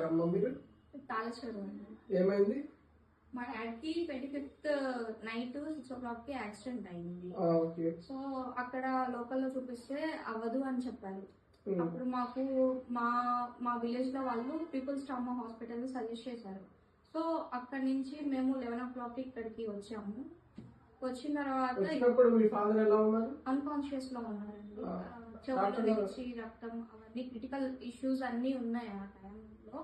వచ్చారమ్మా మీరు? తాళేశ్వరం. ఏమైంది? మా డాడీకి 25th నైట్ 6 o'clock కి యాక్సిడెంట్ అయింది. సో అక్కడ లోకల్లో చూపిస్తే అవ్వదు అని చెప్పారు. అప్పుడు మాకు మా మా విలేజ్ లో వాళ్ళు పీపుల్స్ ట్రామా హాస్పిటల్ సజెస్ట్ చేశారు. సో అక్కడ నుంచి మేము 11 o'clock ఇక్కడికి వచ్చాము. వచ్చిన తర్వాత అన్కాన్షియస్ లో ఉన్నారండి. చెవులు నుంచి రక్తం అవన్నీ క్రిటికల్ ఇష్యూస్ అన్ని ఉన్నాయి ఆ టైంలో.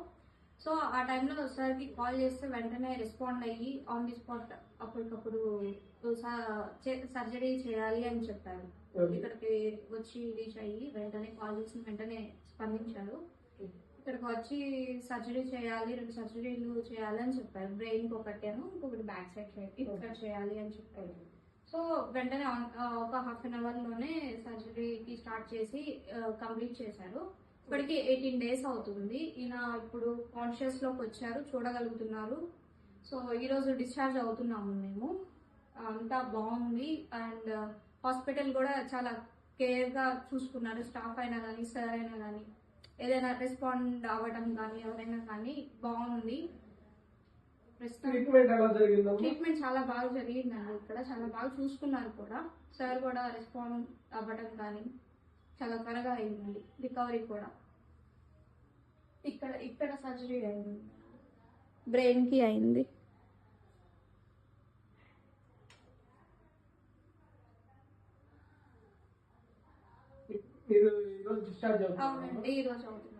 సో ఆ టైంలో సార్కి కాల్ చేస్తే వెంటనే రెస్పాండ్ అయ్యి ఆన్ ది స్పాట్ అప్పటికప్పుడు సర్జరీ చేయాలి అని చెప్పారు. ఇక్కడికి వచ్చి రీచ్ అయ్యి వెంటనే కాల్ చేసి వెంటనే స్పందించారు. ఇక్కడికి వచ్చి సర్జరీ చేయాలి, 2 సర్జరీలు చేయాలి అని చెప్పారు. బ్రెయిన్ ఒకటి ఇంకొకటి బ్యాక్ సైడ్ ఇక్కడ చేయాలి అని చెప్పారు. సో వెంటనే ఒక హాఫ్ అన్ అవర్ లోనే సర్జరీకి స్టార్ట్ చేసి కంప్లీట్ చేశారు. ఇప్పటికి 18 days అవుతుంది. ఈయన ఇప్పుడు కాన్షియస్ లోకి వచ్చారు, చూడగలుగుతున్నారు. సో ఈ రోజు డిశ్చార్జ్ అవుతున్నాము మేము. అంతా బాగుంది. అండ్ హాస్పిటల్ కూడా చాలా కేర్ గా చూసుకున్నారు. స్టాఫ్ అయినా కానీ సార్ అయినా కానీ ఏదైనా రెస్పాండ్ అవ్వడం కానీ ఎవరైనా కానీ బాగుంది. ట్రీట్మెంట్ చాలా బాగా జరిగిందండి. ఇక్కడ చాలా బాగా చూసుకున్నారు కూడా. సార్ కూడా రెస్పాండ్ అవ్వడం కానీ చాలా త్వరగా అయిందండి. రికవరీ కూడా ఇక్కడ సర్జరీ అయింది, బ్రెయిన్ కి అయింది. అవునండి, ఈ రోజు అవుతుంది.